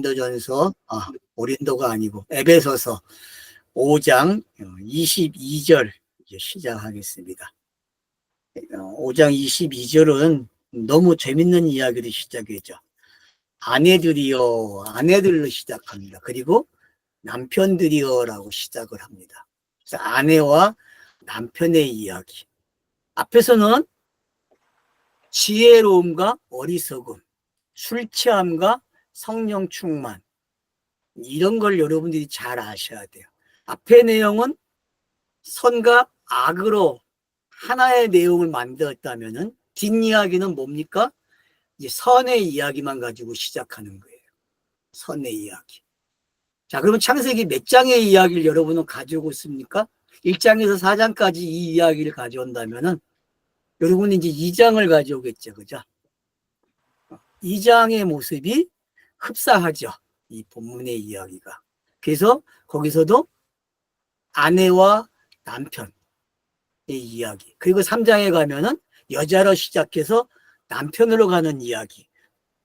고린도전서, 고린도가 아니고 에베소서 5장 22절 이제 시작하겠습니다. 5장 22절은 너무 재밌는 이야기로 시작이죠. 아내들이여, 아내들로 시작합니다. 그리고 남편들이여라고 시작을 합니다. 그래서 아내와 남편의 이야기. 앞에서는 지혜로움과 어리석음, 술 취함과 성령 충만, 이런 걸 여러분들이 잘 아셔야 돼요. 앞의 내용은 선과 악으로 하나의 내용을 만들었다면은 뒷이야기는 뭡니까? 이제 선의 이야기만 가지고 시작하는 거예요. 선의 이야기. 자, 그러면 창세기 몇 장의 이야기를 여러분은 가지고 있습니까? 1장에서 4장까지 이 이야기를 가져온다면은 여러분은 이제 2장을 가져오겠죠. 그죠? 2장의 모습이 흡사하죠. 이 본문의 이야기가. 그래서 거기서도 아내와 남편의 이야기. 그리고 3장에 가면은 여자로 시작해서 남편으로 가는 이야기.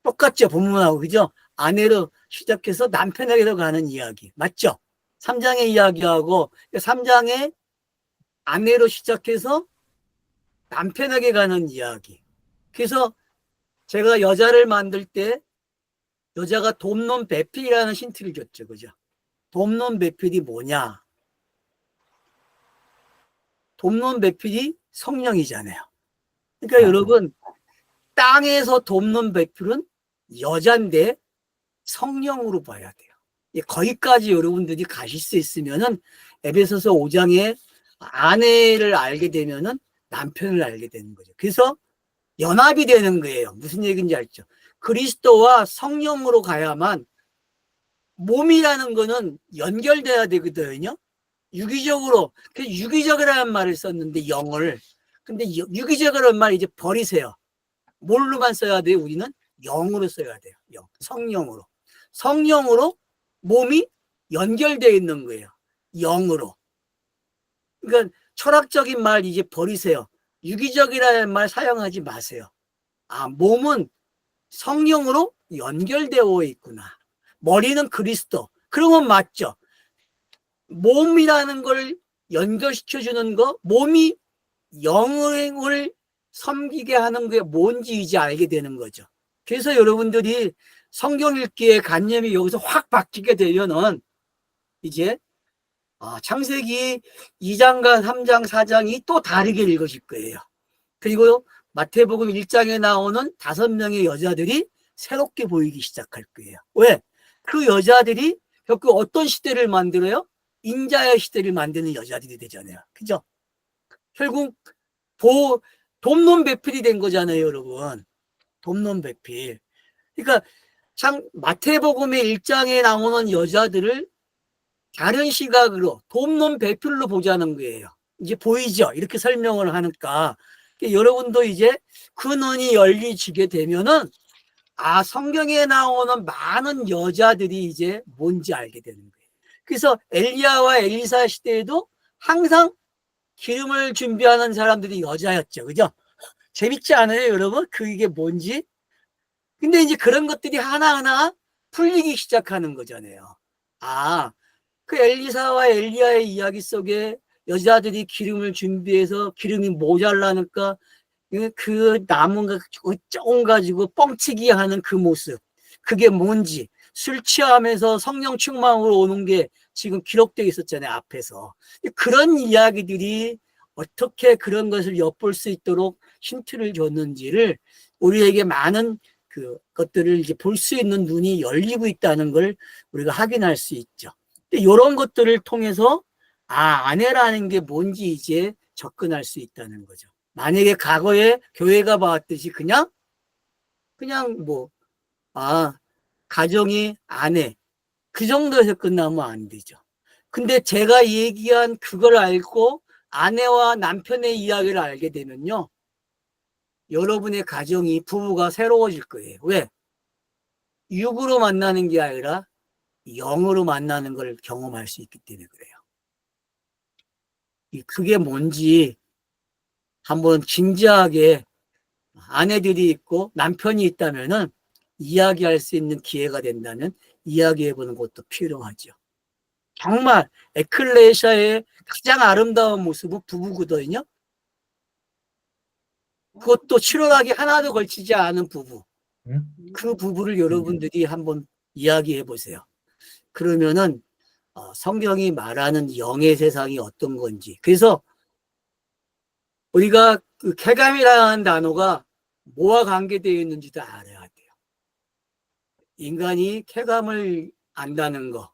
똑같죠. 본문하고. 그죠? 아내로 시작해서 남편에게로 가는 이야기. 맞죠? 3장의 이야기하고 3장에 아내로 시작해서 남편에게 가는 이야기. 그래서 제가 여자를 만들 때 여자가 돕는 배필이라는 힌트를 줬죠. 그죠? 돕는 배필이 뭐냐? 돕는 배필이 성령이잖아요. 그러니까 여러분, 땅에서 돕는 배필은 여잔데 성령으로 봐야 돼요. 거기까지 여러분들이 가실 수 있으면은 에베소서 5장에 아내를 알게 되면은 남편을 알게 되는 거죠. 그래서 연합이 되는 거예요. 무슨 얘기인지 알죠? 그리스도와 성령으로 가야만 몸이라는 거는 연결돼야 되거든요. 유기적으로, 유기적이라는 말을 썼는데 영을. 근데 유기적이라는 말 이제 버리세요. 뭘로만 써야 돼요? 우리는 영으로 써야 돼요. 영, 성령으로. 성령으로 몸이 연결되어 있는 거예요. 영으로. 그러니까 철학적인 말 이제 버리세요. 유기적이라는 말 사용하지 마세요. 몸은 성령으로 연결되어 있구나. 머리는 그리스도. 그러면 맞죠. 몸이라는 걸 연결시켜주는 거, 몸이 영을 섬기게 하는 게 뭔지 이제 알게 되는 거죠. 그래서 여러분들이 성경 읽기의 관념이 여기서 확 바뀌게 되면은 이제 창세기 2장과 3장, 4장이 또 다르게 읽으실 거예요. 그리고 마태복음 1장에 나오는 5명의 여자들이 새롭게 보이기 시작할 거예요. 왜? 그 여자들이 결국 어떤 시대를 만들어요? 인자의 시대를 만드는 여자들이 되잖아요. 그죠? 결국 돕는 배필이 된 거잖아요, 여러분. 돕는 배필. 그러니까 마태복음의 1장에 나오는 여자들을 다른 시각으로 돕는 배필로 보자는 거예요. 이제 보이죠? 이렇게 설명을 하니까. 여러분도 이제 그 눈이 열리지게 되면은 성경에 나오는 많은 여자들이 이제 뭔지 알게 되는 거예요. 그래서 엘리야와 엘리사 시대에도 항상 기름을 준비하는 사람들이 여자였죠. 그죠? 재밌지 않아요, 여러분? 그게 뭔지? 근데 이제 그런 것들이 하나하나 풀리기 시작하는 거잖아요. 그 엘리사와 엘리야의 이야기 속에 여자들이 기름을 준비해서 기름이 모자라니까 그 나무가 조금 가지고 뻥치기 하는 그 모습, 그게 뭔지, 술 취하면서 성령 충만으로 오는 게 지금 기록되어 있었잖아요, 앞에서. 그런 이야기들이 어떻게 그런 것을 엿볼 수 있도록 힌트를 줬는지를 우리에게 많은 것들을 이제 볼 수 있는 눈이 열리고 있다는 걸 우리가 확인할 수 있죠. 이런 것들을 통해서 아내라는 게 뭔지 이제 접근할 수 있다는 거죠. 만약에 과거에 교회가 봤듯이 그냥 가정이 아내 그 정도에서 끝나면 안 되죠. 근데 제가 얘기한 그걸 알고 아내와 남편의 이야기를 알게 되면요, 여러분의 가정이, 부부가 새로워질 거예요. 왜? 육으로 만나는 게 아니라 영으로 만나는 걸 경험할 수 있기 때문에 그래요. 그게 뭔지 한번 진지하게 아내들이 있고 남편이 있다면은 이야기할 수 있는 기회가 된다면 이야기해 보는 것도 필요하죠. 정말 에클레시아의 가장 아름다운 모습은 부부거든요. 그것도 7월하기 하나도 걸치지 않은 부부. 그 부부를 여러분들이 한번 이야기해 보세요. 그러면은 성경이 말하는 영의 세상이 어떤 건지. 그래서 우리가 그 쾌감이라는 단어가 뭐와 관계되어 있는지도 알아야 돼요. 인간이 쾌감을 안다는 거,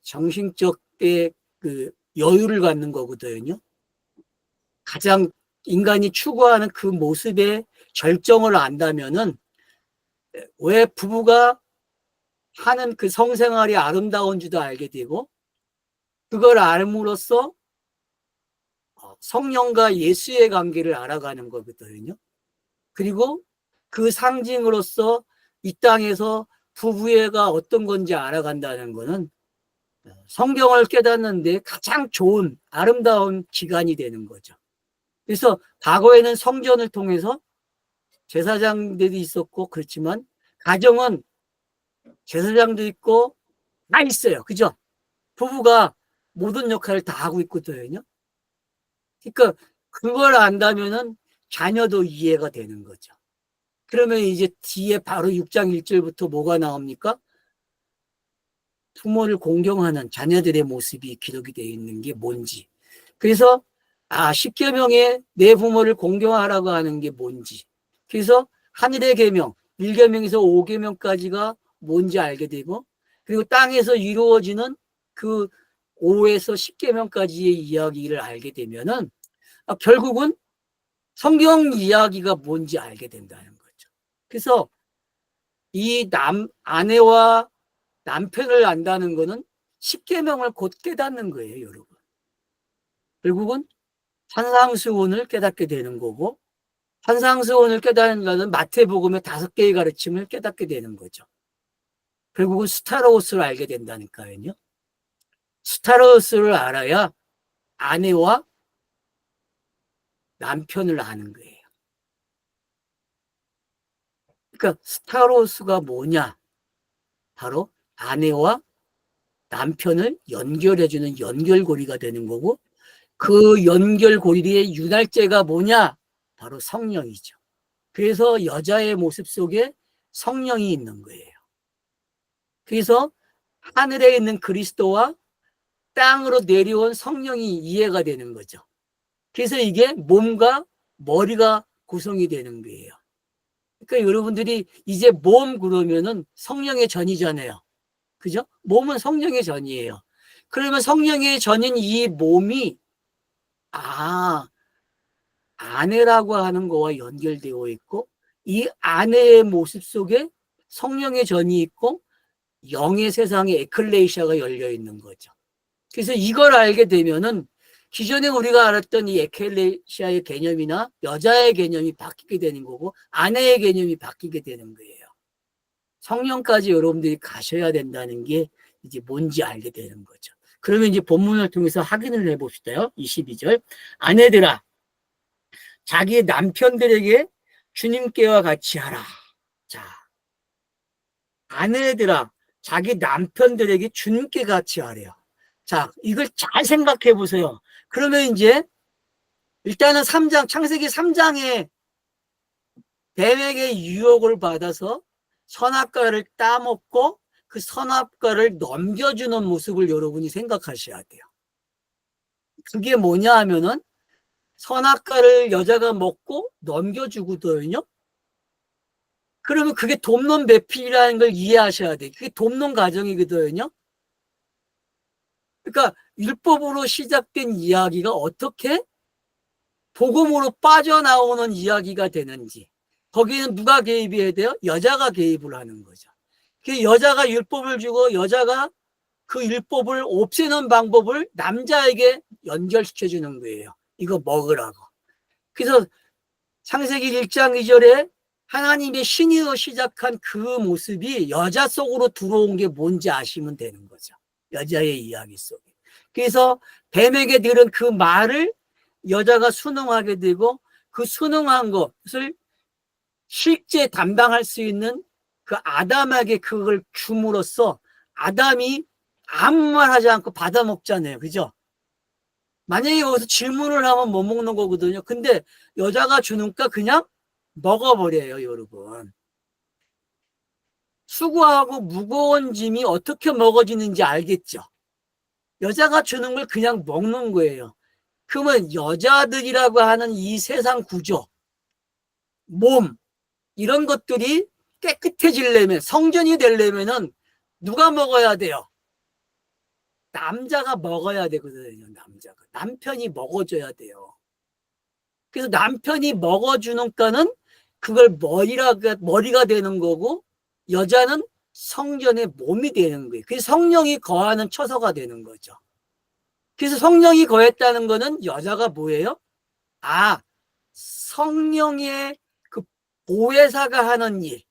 정신적의 그 여유를 갖는 거거든요. 가장 인간이 추구하는 그 모습의 절정을 안다면은 왜 부부가 하는 그 성생활이 아름다운지도 알게 되고, 그걸 알므로써 성령과 예수의 관계를 알아가는 거거든요. 그리고 그 상징으로서 이 땅에서 부부애가 어떤 건지 알아간다는 거는 성경을 깨닫는데 가장 좋은 아름다운 기간이 되는 거죠. 그래서 과거에는 성전을 통해서 제사장들이 있었고, 그렇지만 가정은 제사장도 있고 다 있어요. 그죠? 부부가 모든 역할을 다 하고 있거든요. 그러니까 그걸 안다면은 자녀도 이해가 되는 거죠. 그러면 이제 뒤에 바로 6장 1절부터 뭐가 나옵니까? 부모를 공경하는 자녀들의 모습이 기록이 되어 있는 게 뭔지. 그래서 10계명에 내 부모를 공경하라고 하는 게 뭔지. 그래서 하늘의 계명, 1계명에서 5계명까지가 뭔지 알게 되고, 그리고 땅에서 이루어지는 그 5에서 10계명까지의 이야기를 알게 되면은 결국은 성경 이야기가 뭔지 알게 된다는 거죠. 그래서 이 아내와 남편을 안다는 거는 10계명을 곧 깨닫는 거예요, 여러분. 결국은 산상수훈을 깨닫게 되는 거고, 산상수훈을 깨닫는 것은 마태복음의 5개의 가르침을 깨닫게 되는 거죠. 결국은 스타로스를 알게 된다니까요. 스타로스를 알아야 아내와 남편을 아는 거예요. 그러니까 스타로스가 뭐냐? 바로 아내와 남편을 연결해주는 연결고리가 되는 거고, 그 연결고리의 윤활제가 뭐냐? 바로 성령이죠. 그래서 여자의 모습 속에 성령이 있는 거예요. 그래서 하늘에 있는 그리스도와 땅으로 내려온 성령이 이해가 되는 거죠. 그래서 이게 몸과 머리가 구성이 되는 거예요. 그러니까 여러분들이 이제 몸 그러면은 성령의 전이잖아요. 그죠? 몸은 성령의 전이에요. 그러면 성령의 전인 이 몸이 아내라고 하는 거와 연결되어 있고, 이 아내의 모습 속에 성령의 전이 있고 영의 세상에 에클레시아가 열려 있는 거죠. 그래서 이걸 알게 되면은 기존에 우리가 알았던 이 에클레시아의 개념이나 여자의 개념이 바뀌게 되는 거고, 아내의 개념이 바뀌게 되는 거예요. 성령까지 여러분들이 가셔야 된다는 게 이제 뭔지 알게 되는 거죠. 그러면 이제 본문을 통해서 확인을 해봅시다요. 22절. 아내들아, 자기 남편들에게 주님께와 같이 하라. 자, 아내들아, 자기 남편들에게 주님께 같이 하래요. 자, 이걸 잘 생각해 보세요. 그러면 이제 일단은 창세기 3장에 뱀에게 유혹을 받아서 선악과를 따먹고 그 선악과를 넘겨주는 모습을 여러분이 생각하셔야 돼요. 그게 뭐냐 하면은 선악과를 여자가 먹고 넘겨주거든요. 그러면 그게 돕는 배필이라는 걸 이해하셔야 돼요. 그게 돕는 과정이거든요. 그러니까 율법으로 시작된 이야기가 어떻게 복음으로 빠져나오는 이야기가 되는지, 거기는 누가 개입해야 돼요? 여자가 개입을 하는 거죠. 그 여자가 율법을 주고 여자가 그 율법을 없애는 방법을 남자에게 연결시켜 주는 거예요. 이거 먹으라고. 그래서 창세기 1장 2절에 하나님의 신이로 시작한 그 모습이 여자 속으로 들어온 게 뭔지 아시면 되는 거죠. 여자의 이야기 속에. 그래서 뱀에게 들은 그 말을 여자가 순응하게 되고, 그 순응한 것을 실제 담당할 수 있는 그 아담에게 그걸 줌으로써 아담이 아무 말 하지 않고 받아 먹잖아요. 그죠? 만약에 여기서 질문을 하면 못 먹는 거거든요. 근데 여자가 주니까 그냥 먹어버려요, 여러분. 수고하고 무거운 짐이 어떻게 먹어지는지 알겠죠? 여자가 주는 걸 그냥 먹는 거예요. 그러면 여자들이라고 하는 이 세상 구조, 몸, 이런 것들이 깨끗해지려면, 성전이 되려면은 누가 먹어야 돼요? 남자가 먹어야 되거든요, 남자가. 남편이 먹어줘야 돼요. 그래서 남편이 먹어주는 거는 그걸 머리가 되는 거고, 여자는 성전의 몸이 되는 거예요. 그래서 성령이 거하는 처소가 되는 거죠. 그래서 성령이 거했다는 거는 여자가 뭐예요? 아, 성령의 그 보혜사가 하는 일,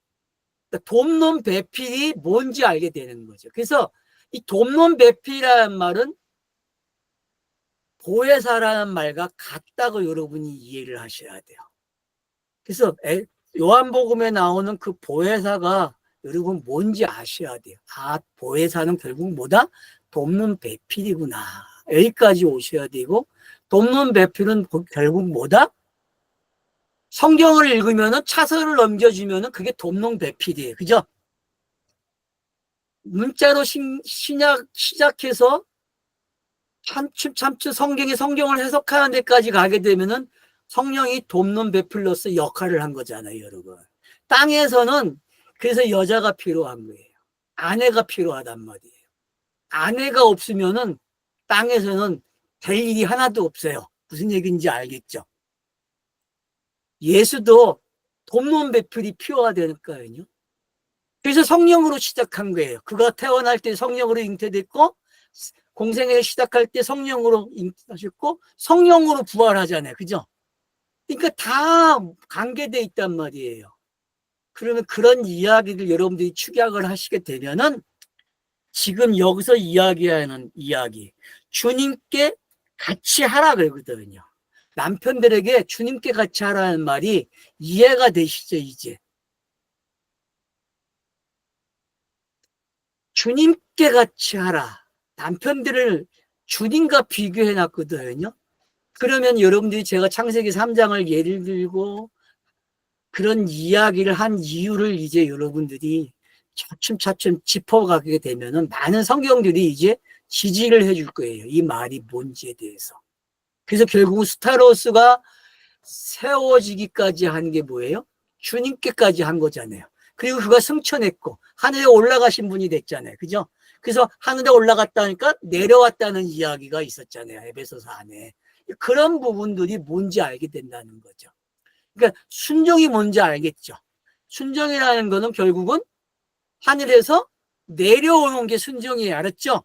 그러니까 돕는 배필이 뭔지 알게 되는 거죠. 그래서 이 돕는 배필이라는 말은 보혜사라는 말과 같다고 여러분이 이해를 하셔야 돼요. 그래서 요한복음에 나오는 그 보혜사가 여러분 뭔지 아셔야 돼요. 아, 보혜사는 결국 뭐다? 돕는 배필이구나. 여기까지 오셔야 되고, 돕는 배필은 결국 뭐다? 성경을 읽으면은 차서를 넘겨주면은 그게 돕는 배필이에요. 그죠? 문자로 시작해서 참추 성경을 해석하는 데까지 가게 되면은 성령이 돕는 배필로서 역할을 한 거잖아요, 여러분. 땅에서는 그래서 여자가 필요한 거예요. 아내가 필요하단 말이에요. 아내가 없으면은 땅에서는 될 일이 하나도 없어요. 무슨 얘기인지 알겠죠? 예수도 돕는 배필이 필요하다니까요. 그래서 성령으로 시작한 거예요. 그가 태어날 때 성령으로 잉태됐고, 공생애를 시작할 때 성령으로 잉태하셨고, 성령으로 부활하잖아요. 그죠? 그러니까 다 관계돼 있단 말이에요. 그러면 그런 이야기를 여러분들이 축약을 하시게 되면은 지금 여기서 이야기하는 이야기, 주님께 같이 하라 그러거든요. 남편들에게 주님께 같이 하라는 말이 이해가 되시죠, 이제? 주님께 같이 하라. 남편들을 주님과 비교해 놨거든요. 그러면 여러분들이 제가 창세기 3장을 예를 들고 그런 이야기를 한 이유를 이제 여러분들이 차츰차츰 짚어가게 되면은 많은 성경들이 이제 지지를 해줄 거예요. 이 말이 뭔지에 대해서. 그래서 결국은 스타로스가 세워지기까지 한 게 뭐예요? 주님께까지 한 거잖아요. 그리고 그가 승천했고 하늘에 올라가신 분이 됐잖아요. 그죠? 그래서 하늘에 올라갔다니까 내려왔다는 이야기가 있었잖아요. 에베소서 안에. 그런 부분들이 뭔지 알게 된다는 거죠. 그러니까 순종이 뭔지 알겠죠? 순종이라는 거는 결국은 하늘에서 내려오는 게 순종이에요. 알았죠?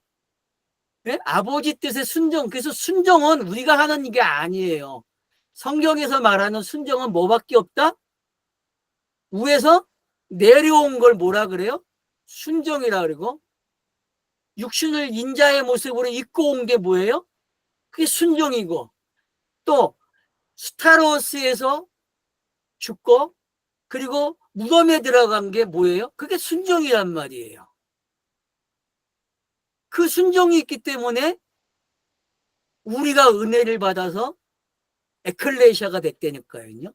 네? 아버지 뜻의 순종. 그래서 순종은 우리가 하는 게 아니에요. 성경에서 말하는 순종은 뭐밖에 없다? 위에서 내려온 걸 뭐라 그래요? 순종이라 그러고, 육신을 인자의 모습으로 입고 온 게 뭐예요? 그게 순종이고, 또 스타로스에서 죽고 그리고 무덤에 들어간 게 뭐예요? 그게 순종이란 말이에요. 그 순종이 있기 때문에 우리가 은혜를 받아서 에클레시아가 됐다니까요.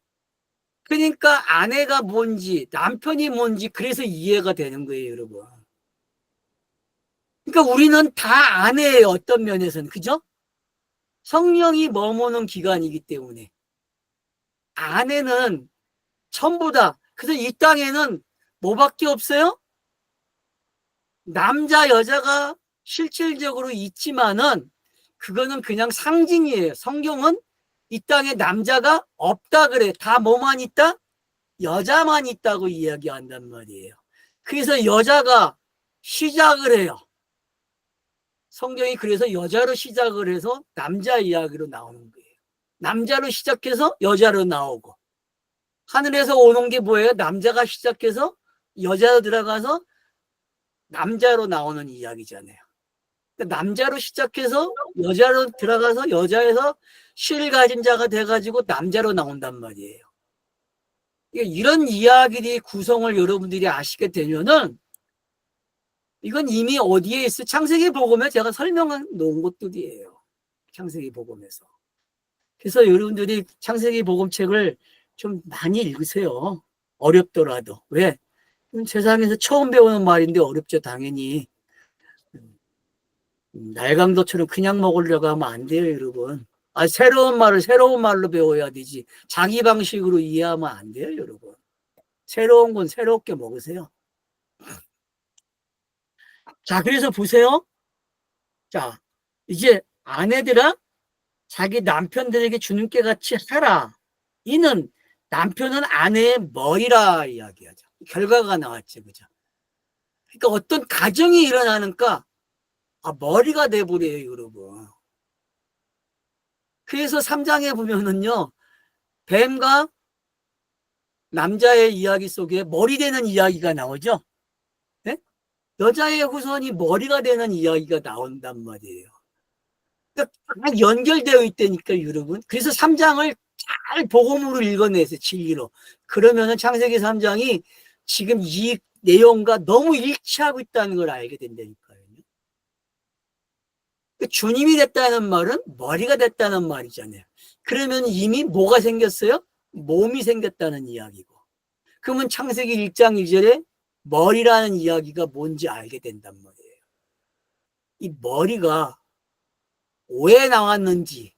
그러니까 아내가 뭔지 남편이 뭔지 그래서 이해가 되는 거예요, 여러분. 그러니까 우리는 다 아내예요, 어떤 면에서는. 그죠? 성령이 머무는 기간이기 때문에 아내는 전부다. 그래서 이 땅에는 뭐밖에 없어요? 남자 여자가 실질적으로 있지만은 그거는 그냥 상징이에요. 성경은 이 땅에 남자가 없다 그래. 다 뭐만 있다? 여자만 있다고 이야기한단 말이에요. 그래서 여자가 시작을 해요. 성경이 그래서 여자로 시작을 해서 남자 이야기로 나오는 거예요. 남자로 시작해서 여자로 나오고, 하늘에서 오는 게 뭐예요? 남자가 시작해서 여자로 들어가서 남자로 나오는 이야기잖아요. 그러니까 남자로 시작해서 여자로 들어가서 여자에서 실 가진 자가 돼가지고 남자로 나온단 말이에요. 이런 이야기들이 구성을 여러분들이 아시게 되면은 이건 이미 어디에 있어? 창세기 복음에 제가 설명해 놓은 것들이에요. 창세기 복음에서. 그래서 여러분들이 창세기 복음책을 좀 많이 읽으세요. 어렵더라도. 왜? 세상에서 처음 배우는 말인데 어렵죠, 당연히. 날강도처럼 그냥 먹으려고 하면 안 돼요, 여러분. 새로운 말을 새로운 말로 배워야 되지. 자기 방식으로 이해하면 안 돼요, 여러분. 새로운 건 새롭게 먹으세요. 자, 그래서 보세요. 자, 이제 아내들아, 자기 남편들에게 주님께 같이 하라. 이는 남편은 아내의 머리라 이야기하죠. 결과가 나왔죠, 그죠? 그러니까 어떤 가정이 일어나니까 머리가 돼버려요, 여러분. 그래서 3장에 보면은요, 뱀과 남자의 이야기 속에 머리 되는 이야기가 나오죠. 네? 여자의 후손이 머리가 되는 이야기가 나온단 말이에요. 그러니까 다 연결되어 있다니까, 여러분. 그래서 3장을 잘 복음으로 읽어내세요, 진리로. 그러면은 창세기 3장이 지금 이 내용과 너무 일치하고 있다는 걸 알게 된다니까요. 주님이 됐다는 말은 머리가 됐다는 말이잖아요. 그러면 이미 뭐가 생겼어요? 몸이 생겼다는 이야기고. 그러면 창세기 1장 1절에 머리라는 이야기가 뭔지 알게 된단 말이에요. 이 머리가 왜 나왔는지,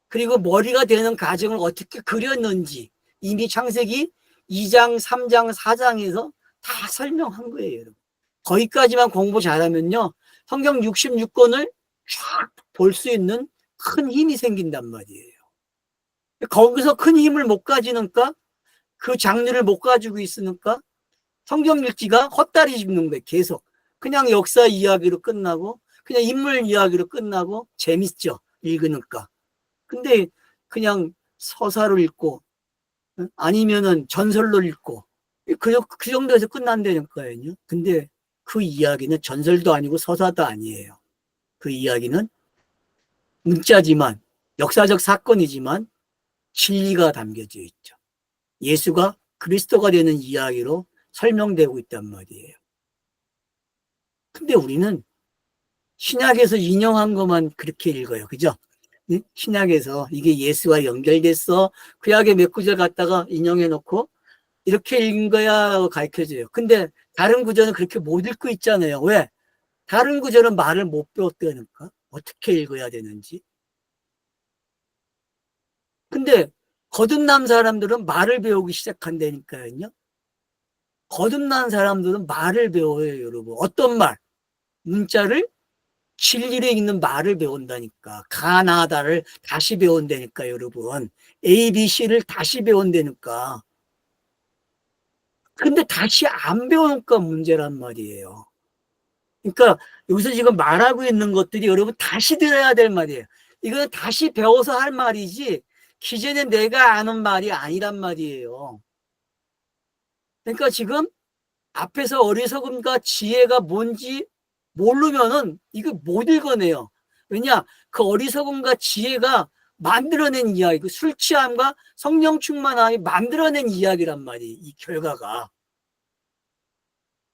그리고 머리가 되는 과정을 어떻게 그렸는지 이미 창세기 2장, 3장, 4장에서 다 설명한 거예요, 여러분. 거기까지만 공부 잘하면요, 성경 66권을 쫙 볼 수 있는 큰 힘이 생긴단 말이에요. 거기서 큰 힘을 못 가지니까, 그 장르를 못 가지고 있으니까 성경 읽기가 헛다리 짚는 거예요. 계속 그냥 역사 이야기로 끝나고 그냥 인물 이야기로 끝나고 재밌죠, 읽으니까. 근데 그냥 서사로 읽고 아니면은 전설로 읽고 그 정도에서 끝난다니까요. 근데 그 이야기는 전설도 아니고 서사도 아니에요. 그 이야기는 문자지만, 역사적 사건이지만 진리가 담겨져 있죠. 예수가 그리스도가 되는 이야기로 설명되고 있단 말이에요. 근데 우리는 신약에서 인용한 것만 그렇게 읽어요. 그죠? 신약에서 이게 예수와 연결됐어. 구약의 몇 구절 갖다가 인용해 놓고 이렇게 읽은 거야 가르쳐줘요. 근데 다른 구절은 그렇게 못 읽고 있잖아요. 왜? 다른 구절은 말을 못 배웠다니까. 어떻게 읽어야 되는지. 근데 거듭난 사람들은 말을 배우기 시작한다니까요. 거듭난 사람들은 말을 배워요, 여러분. 어떤 말? 문자를, 진리를 읽는 말을 배운다니까. 가나다를 다시 배운다니까, 여러분. ABC를 다시 배운다니까. 근데 다시 안 배우니까 문제란 말이에요. 그러니까 여기서 지금 말하고 있는 것들이 여러분 다시 들어야 될 말이에요. 이거는 다시 배워서 할 말이지 기존에 내가 아는 말이 아니란 말이에요. 그러니까 지금 앞에서 어리석음과 지혜가 뭔지 모르면은 이거 못 읽어내요. 왜냐? 그 어리석음과 지혜가 만들어낸 이야기, 그 술 취함과 성령 충만함이 만들어낸 이야기란 말이에요. 이 결과가.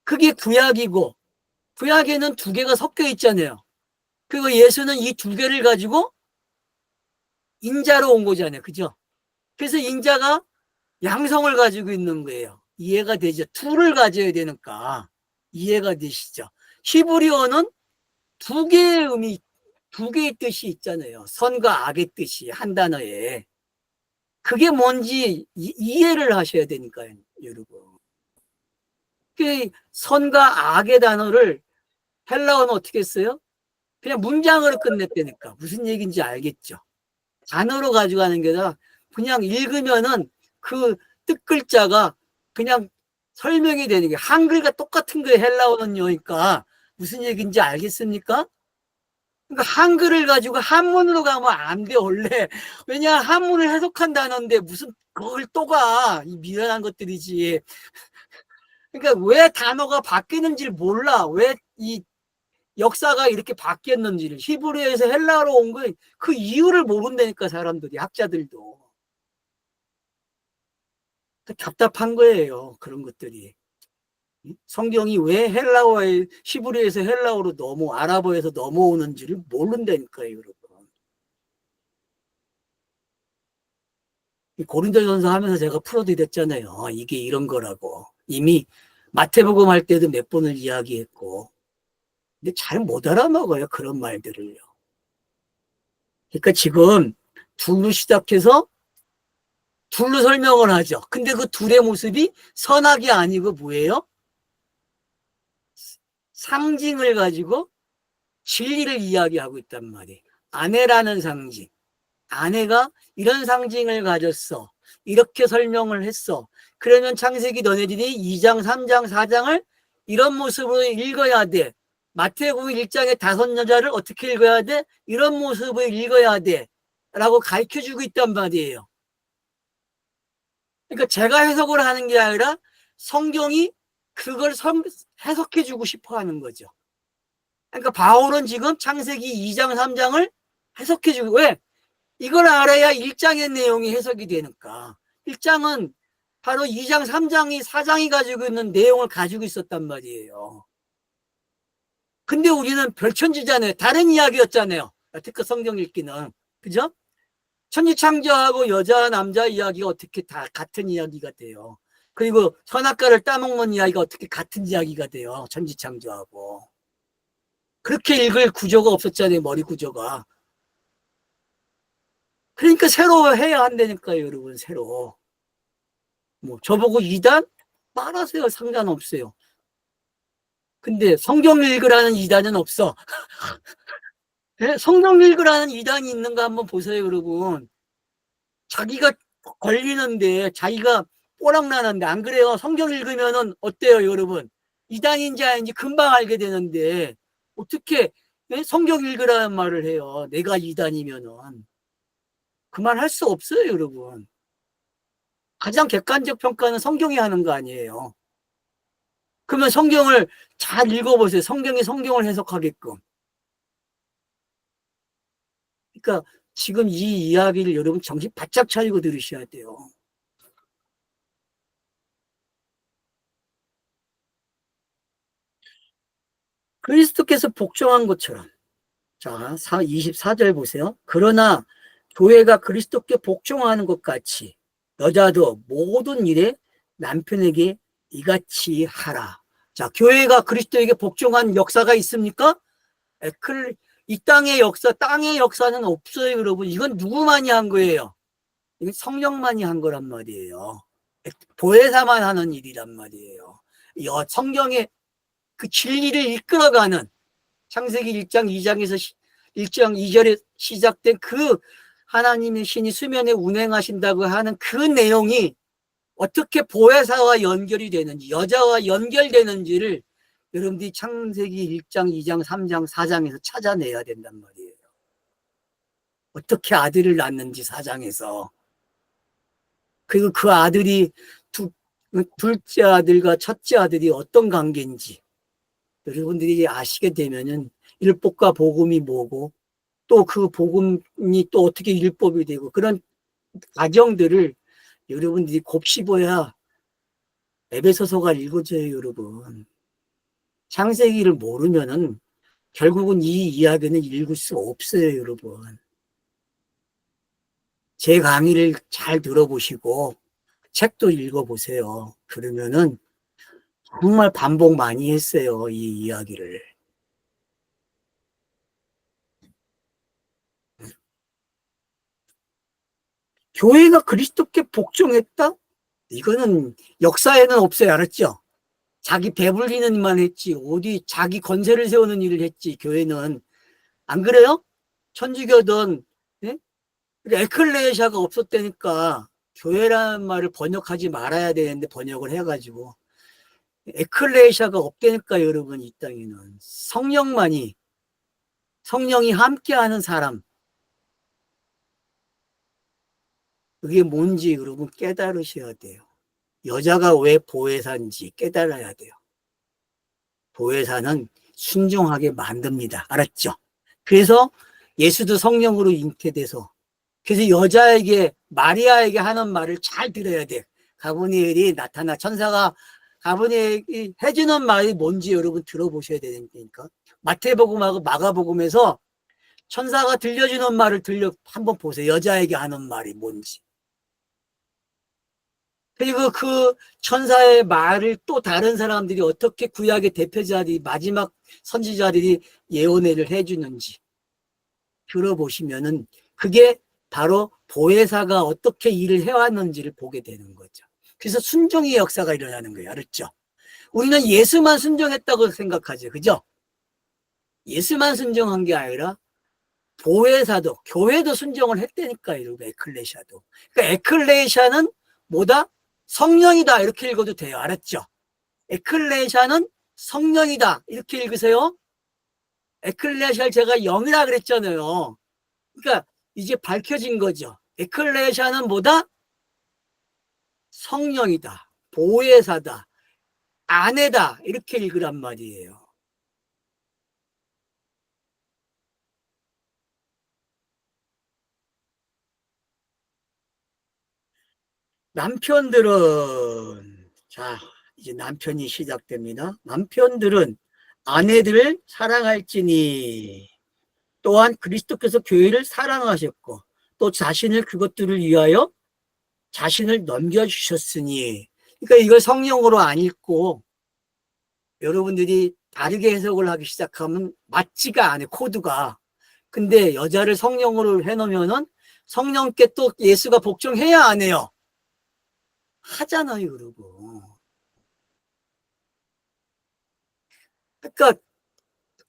그게 구약이고, 구약에는 두 개가 섞여 있잖아요. 그리고 예수는 이 두 개를 가지고 인자로 온 거잖아요. 그죠? 그래서 인자가 양성을 가지고 있는 거예요. 이해가 되죠? 둘을 가져야 되니까. 이해가 되시죠? 히브리어는 두 개의 의미, 두 개의 뜻이 있잖아요. 선과 악의 뜻이 한 단어에. 그게 뭔지 이해를 하셔야 되니까요, 여러분. 그 선과 악의 단어를 헬라어는 어떻게 써요? 그냥 문장으로 끝냈다니까. 무슨 얘기인지 알겠죠? 단어로 가져가는 게 아니라 그냥 읽으면은 그 뜻글자가 그냥 설명이 되는 게 한글과 똑같은 거예요. 헬라어는요. 그러니까 무슨 얘기인지 알겠습니까? 그러니까 한글을 가지고 한문으로 가면 안 돼, 원래. 왜냐, 한문을 해석한 단어인데 무슨 그걸 또 가. 이 미련한 것들이지. 그러니까 왜 단어가 바뀌는지를 몰라. 왜 이 역사가 이렇게 바뀌었는지를. 히브리어에서 헬라어로 온 거 그 이유를 모른다니까, 사람들이, 학자들도. 답답한 거예요. 그런 것들이. 성경이 왜 헬라어에, 히브리에서 헬라어로 아랍어에서 넘어오는지를 모른다니까요, 여러분. 고린도전서 하면서 제가 풀어드렸잖아요. 이게 이런 거라고. 이미 마태복음 할 때도 몇 번을 이야기했고. 근데 잘 못 알아먹어요, 그런 말들을요. 그러니까 지금 둘로 시작해서 둘로 설명을 하죠. 근데 그 둘의 모습이 선악이 아니고 뭐예요? 상징을 가지고 진리를 이야기하고 있단 말이에요. 아내라는 상징. 아내가 이런 상징을 가졌어. 이렇게 설명을 했어. 그러면 창세기 너네들이 2장, 3장, 4장을 이런 모습으로 읽어야 돼. 마태복음 1장의 5여자를 어떻게 읽어야 돼? 이런 모습으로 읽어야 돼. 라고 가르쳐주고 있단 말이에요. 그러니까 제가 해석을 하는 게 아니라 성경이 그걸 해석해주고 싶어 하는 거죠. 그러니까 바울은 지금 창세기 2장, 3장을 해석해주고, 왜? 이걸 알아야 1장의 내용이 해석이 되니까. 1장은 바로 2장, 3장이, 4장이 가지고 있는 내용을 가지고 있었단 말이에요. 근데 우리는 별천지잖아요. 다른 이야기였잖아요. 특히 성경 읽기는. 그죠? 천지창조하고 여자, 남자 이야기가 어떻게 다 같은 이야기가 돼요. 그리고 선악과를 따먹는 이야기가 어떻게 같은 이야기가 돼요. 천지창조하고. 그렇게 읽을 구조가 없었잖아요. 머리 구조가. 그러니까 새로 해야 한다니까요, 여러분. 새로. 뭐 저보고 이단? 말하세요. 상관없어요. 근데 성경 읽으라는 이단은 없어. 네? 성경 읽으라는 이단이 있는가 한번 보세요, 여러분. 자기가 걸리는데, 자기가 꼬락나는데, 안 그래요? 성경 읽으면은 어때요, 여러분? 이단인지 아닌지 금방 알게 되는데, 어떻게 성경 읽으라는 말을 해요? 내가 이단이면은. 그 말 할 수 없어요, 여러분. 가장 객관적 평가는 성경이 하는 거 아니에요. 그러면 성경을 잘 읽어보세요. 성경이 성경을 해석하게끔. 그러니까 지금 이 이야기를 여러분 정신 바짝 차리고 들으셔야 돼요. 그리스도께서 복종한 것처럼. 자, 24절 보세요. 그러나 교회가 그리스도께 복종하는 것 같이 여자도 모든 일에 남편에게 이같이 하라. 자, 교회가 그리스도에게 복종한 역사가 있습니까? 이 땅의 역사는 없어요, 여러분. 이건 누구만이 한 거예요? 이건 성령만이 한 거란 말이에요. 보혜사만 하는 일이란 말이에요. 성경의 그 진리를 이끌어가는 창세기 1장 2장에서 1장 2절에 시작된 그 하나님의 신이 수면에 운행하신다고 하는 그 내용이 어떻게 보혜사와 연결이 되는지, 여자와 연결되는지를 여러분들이 창세기 1장, 2장, 3장, 4장에서 찾아내야 된단 말이에요. 어떻게 아들을 낳는지 4장에서. 그리고 그 아들이 둘째 아들과 첫째 아들이 어떤 관계인지 여러분들이 아시게 되면은 율법과 복음이 뭐고 또 그 복음이 또 어떻게 율법이 되고 그런 과정들을 여러분들이 곱씹어야 에베소서가 읽어져요, 여러분. 창세기를 모르면은 결국은 이 이야기는 읽을 수 없어요, 여러분. 제 강의를 잘 들어보시고 책도 읽어보세요. 그러면은 정말 반복 많이 했어요, 이 이야기를. 교회가 그리스도께 복종했다? 이거는 역사에는 없어요, 알았죠? 자기 배불리는 일만 했지 어디 자기 건세를 세우는 일을 했지 교회는. 안 그래요? 천주교든 예? 에클레시아가 없었다니까 교회라는 말을 번역하지 말아야 되는데 번역을 해가지고 에클레시아가 없다니까 여러분. 이 땅에는 성령이 함께하는 사람, 그게 뭔지 여러분 깨달으셔야 돼요. 여자가 왜 보혜사인지 깨달아야 돼요. 보혜사는 순종하게 만듭니다. 알았죠? 그래서 예수도 성령으로 잉태돼서, 그래서 여자에게 마리아에게 하는 말을 잘 들어야 돼. 가브리엘이 나타나 천사가 가브리엘이 해주는 말이 뭔지 여러분 들어보셔야 되니까. 마태복음하고 마가복음에서 천사가 들려주는 말을 한번 보세요. 여자에게 하는 말이 뭔지. 그리고 그 천사의 말을 또 다른 사람들이 어떻게 구약의 대표자들이 마지막 선지자들이 예언을 해주는지 들어보시면은 그게 바로 보혜사가 어떻게 일을 해왔는지를 보게 되는 거죠. 그래서 순종의 역사가 일어나는 거예요. 알았죠? 우리는 예수만 순종했다고 생각하죠. 그죠? 예수만 순종한 게 아니라 보혜사도, 교회도 순종을 했다니까요. 여러분, 에클레시아도. 그러니까 에클레시아는 뭐다? 성령이다. 이렇게 읽어도 돼요. 알았죠? 에클레시아는 성령이다. 이렇게 읽으세요. 에클레시아를 제가 영이라 그랬잖아요. 그러니까 이제 밝혀진 거죠. 에클레시아는 뭐다? 성령이다. 보혜사다. 아내다. 이렇게 읽으란 말이에요. 남편들은, 자, 이제 남편이 시작됩니다. 남편들은 아내들을 사랑할지니 또한 그리스도께서 교회를 사랑하셨고 또 자신을 그것들을 위하여 자신을 넘겨주셨으니. 그러니까 이걸 성령으로 안 읽고 여러분들이 다르게 해석을 하기 시작하면 맞지가 않아요. 코드가. 근데 여자를 성령으로 해놓으면은 성령께 또 예수가 복종해야 안 해요. 하잖아요, 여러분. 그러니까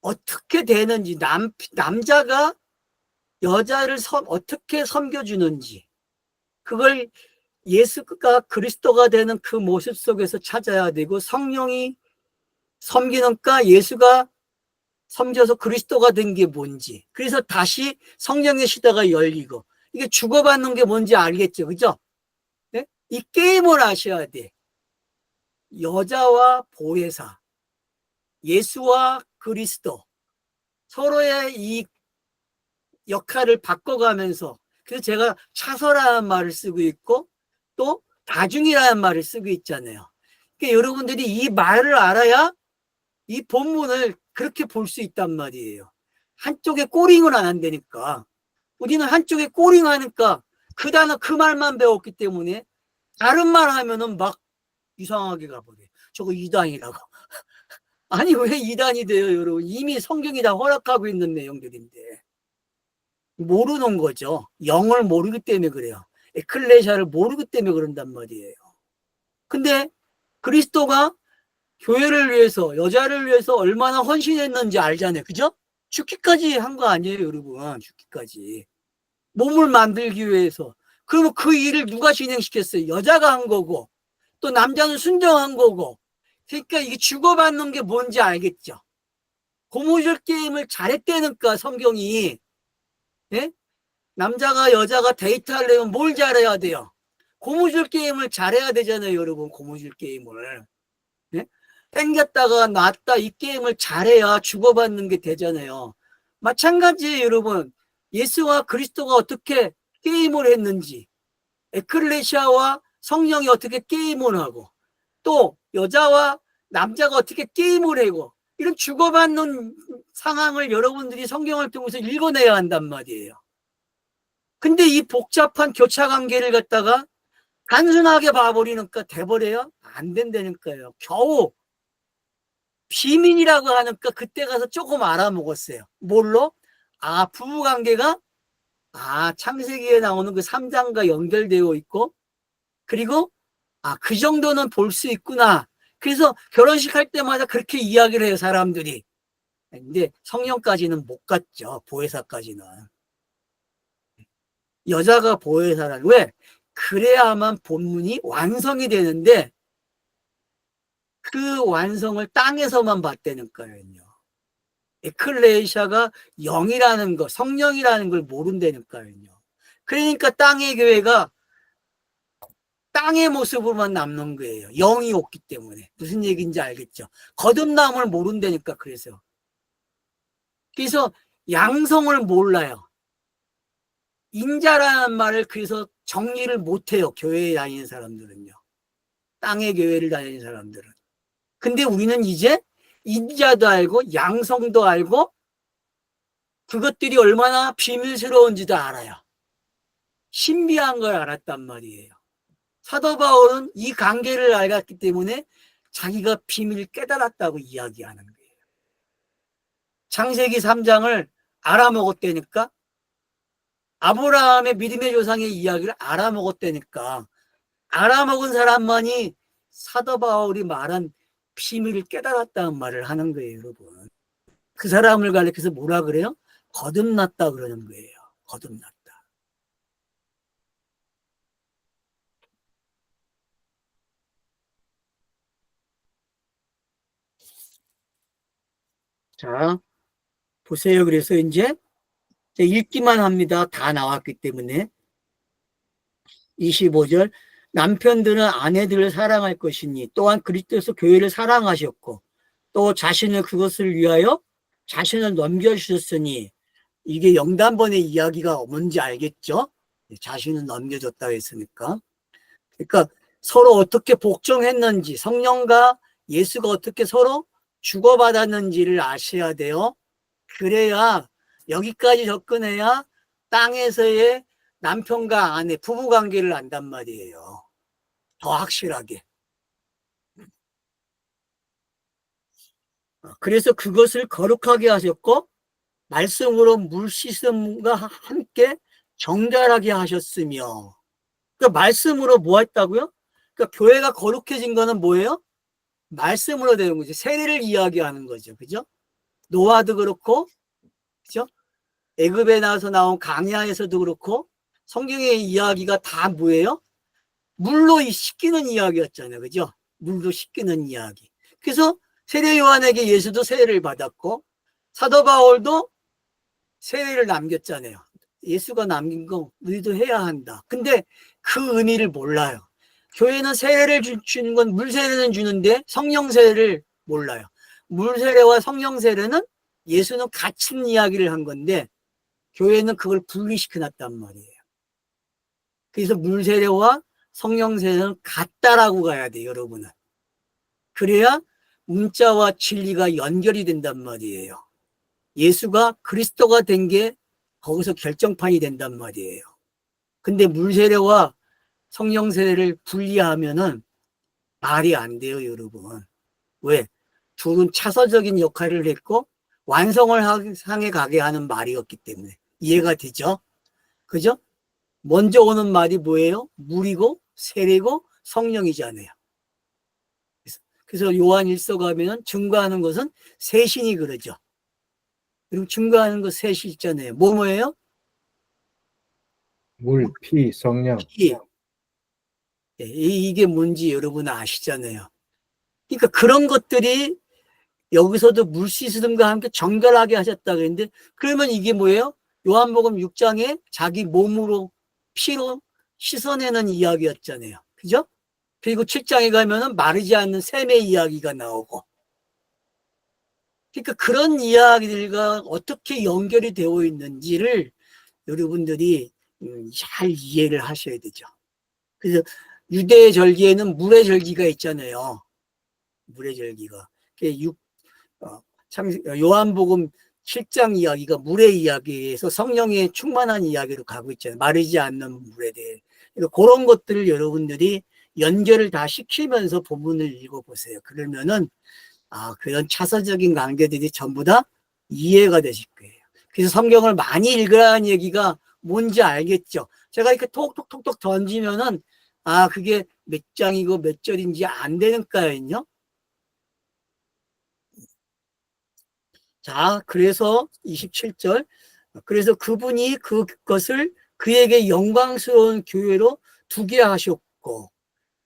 어떻게 되는지, 남자가 여자를 어떻게 섬겨주는지, 그걸 예수가 그리스도가 되는 그 모습 속에서 찾아야 되고, 성령이 섬기는가 예수가 섬겨서 그리스도가 된 게 뭔지, 그래서 다시 성령의 시대가 열리고, 이게 주고받는 게 뭔지 알겠죠? 그죠? 네? 이 게임을 아셔야 돼. 여자와 보혜사, 예수와 그리스도, 서로의 이 역할을 바꿔가면서, 그래서 제가 차서라는 말을 쓰고 있고 또 다중이라는 말을 쓰고 있잖아요. 그러니까 여러분들이 이 말을 알아야 이 본문을 그렇게 볼 수 있단 말이에요. 한쪽에 꼬링을 안 한다니까. 우리는 한쪽에 꼬링하니까 그 단어 그 말만 배웠기 때문에 다른 말 하면은 막 이상하게 가버려요. 저거 이단이라고. 아니 왜 이단이 돼요, 여러분? 이미 성경이 다 허락하고 있는 내용들인데. 모르는 거죠. 영을 모르기 때문에 그래요. 에클레시아를 모르기 때문에 그런단 말이에요. 근데 그리스도가 교회를 위해서, 여자를 위해서 얼마나 헌신했는지 알잖아요. 그죠? 죽기까지 한 거 아니에요, 여러분. 죽기까지. 몸을 만들기 위해서. 그러면 그 일을 누가 진행시켰어요? 여자가 한 거고, 또 남자는 순종한 거고. 그러니까 이게 주고받는 게 뭔지 알겠죠? 고무줄 게임을 잘했다니까, 성경이. 예? 남자가 여자가 데이트하려면 뭘 잘해야 돼요? 고무줄 게임을 잘해야 되잖아요, 여러분. 고무줄 게임을. 예? 땡겼다가 놨다 이 게임을 잘해야 주고받는 게 되잖아요. 마찬가지예요, 여러분. 예수와 그리스도가 어떻게 게임을 했는지, 에클레시아와 성령이 어떻게 게임을 하고, 또 여자와 남자가 어떻게 게임을 하고, 이런 주고받는 상황을 여러분들이 성경을 통해서 읽어내야 한단 말이에요. 근데 이 복잡한 교차관계를 갖다가 단순하게 봐버리니까 돼버려요? 안 된다니까요. 겨우 비밀이라고 하니까 그때 가서 조금 알아먹었어요. 뭘로? 아, 부부관계가 창세기에 나오는 그 3장과 연결되어 있고, 그리고 그 정도는 볼 수 있구나. 그래서 결혼식 할 때마다 그렇게 이야기를 해요, 사람들이. 근데 성령까지는 못 갔죠. 보혜사까지는. 여자가 보혜사라. 왜? 그래야만 본문이 완성이 되는데 그 완성을 땅에서만 봤다니까요. 에클레시아가 영이라는 거, 성령이라는 걸 모른다니까요. 그러니까 땅의 교회가 땅의 모습으로만 남는 거예요. 영이 없기 때문에. 무슨 얘기인지 알겠죠? 거듭남을 모른다니까. 그래서 양성을 몰라요. 인자라는 말을 그래서 정리를 못해요. 교회에 다니는 사람들은요. 땅의 교회를 다니는 사람들은. 근데 우리는 이제 인자도 알고 양성도 알고 그것들이 얼마나 비밀스러운지도 알아요. 신비한 걸 알았단 말이에요. 사도 바울은 이 관계를 알았기 때문에 자기가 비밀을 깨달았다고 이야기하는 거예요. 창세기 3장을 알아먹었다니까, 아브라함의 믿음의 조상의 이야기를 알아먹었다니까, 알아먹은 사람만이 사도 바울이 말한 비밀을 깨달았다는 말을 하는 거예요, 여러분. 그 사람을 가리켜서 뭐라 그래요? 거듭났다 그러는 거예요. 거듭났다. 자, 보세요. 그래서 이제 읽기만 합니다. 다 나왔기 때문에. 25절, 남편들은 아내들을 사랑할 것이니 또한 그리스도에서 교회를 사랑하셨고 또 자신을 그것을 위하여 자신을 넘겨주셨으니, 이게 영단번의 이야기가 뭔지 알겠죠? 자신을 넘겨줬다고 했으니까. 그러니까 서로 어떻게 복종했는지, 성령과 예수가 어떻게 서로 주고받았는지를 아셔야 돼요. 그래야, 여기까지 접근해야 땅에서의 남편과 아내, 부부관계를 안단 말이에요. 더 확실하게. 그래서 그것을 거룩하게 하셨고 말씀으로 물 씻음과 함께 정결하게 하셨으며, 그러니까 말씀으로 뭐 했다고요? 그러니까 교회가 거룩해진 거는 뭐예요? 말씀으로 되는 거죠. 세례를 이야기하는 거죠. 그죠? 노아도 그렇고, 그죠? 애굽에 나와서 나온 강야에서도 그렇고, 성경의 이야기가 다 뭐예요? 물로 씻기는 이야기였잖아요. 그죠? 물로 씻기는 이야기. 그래서 세례 요한에게 예수도 세례를 받았고, 사도 바울도 세례를 남겼잖아요. 예수가 남긴 거 우리도 해야 한다. 근데 그 의미를 몰라요. 교회는 세례를 주는 건 물세례는 주는데 성령 세례를 몰라요. 물세례와 성령 세례는 예수는 같은 이야기를 한 건데 교회는 그걸 분리시켜 놨단 말이에요. 그래서 물세례와 성령 세례는 같다라고 가야 돼요, 여러분은. 그래야 문자와 진리가 연결이 된단 말이에요. 예수가 그리스도가 된 게 거기서 결정판이 된단 말이에요. 근데 물세례와 성령 세례를 분리하면은 말이 안 돼요, 여러분. 왜? 둘은 차서적인 역할을 했고 완성을 향해 가게 하는 말이었기 때문에. 이해가 되죠? 그죠? 먼저 오는 말이 뭐예요? 물이고 세례고 성령이잖아요. 그래서 요한 1서 가면은 증거하는 것은 셋이니 그러죠. 그리고 증거하는 것 셋이 있잖아요. 뭐예요? 물, 피, 성령. 피. 이게 뭔지 여러분 아시잖아요. 그러니까 그런 것들이 여기서도 물 씻음과 함께 정결하게 하셨다 그랬는데, 그러면 이게 뭐예요? 요한복음 6장에 자기 몸으로 피로 씻어내는 이야기였잖아요. 그죠? 그리고 7장에 가면은 마르지 않는 샘의 이야기가 나오고. 그러니까 그런 이야기들과 어떻게 연결이 되어 있는지를 여러분들이 잘 이해를 하셔야 되죠. 그래서 유대 절기에는 물의 절기가 있잖아요. 물의 절기가. 요한복음 7장 이야기가 물의 이야기에서 성령의 충만한 이야기로 가고 있잖아요. 마르지 않는 물에 대해. 그러니까 그런 것들을 여러분들이 연결을 다 시키면서 본문을 읽어보세요. 그러면은 그런 차서적인 관계들이 전부 다 이해가 되실 거예요. 그래서 성경을 많이 읽으라는 얘기가 뭔지 알겠죠? 제가 이렇게 톡톡톡톡 던지면은 그게 몇 장이고 몇 절인지 안 되니까요. 자, 그래서 27절. 그래서 그분이 그것을 그에게 영광스러운 교회로 두게 하셨고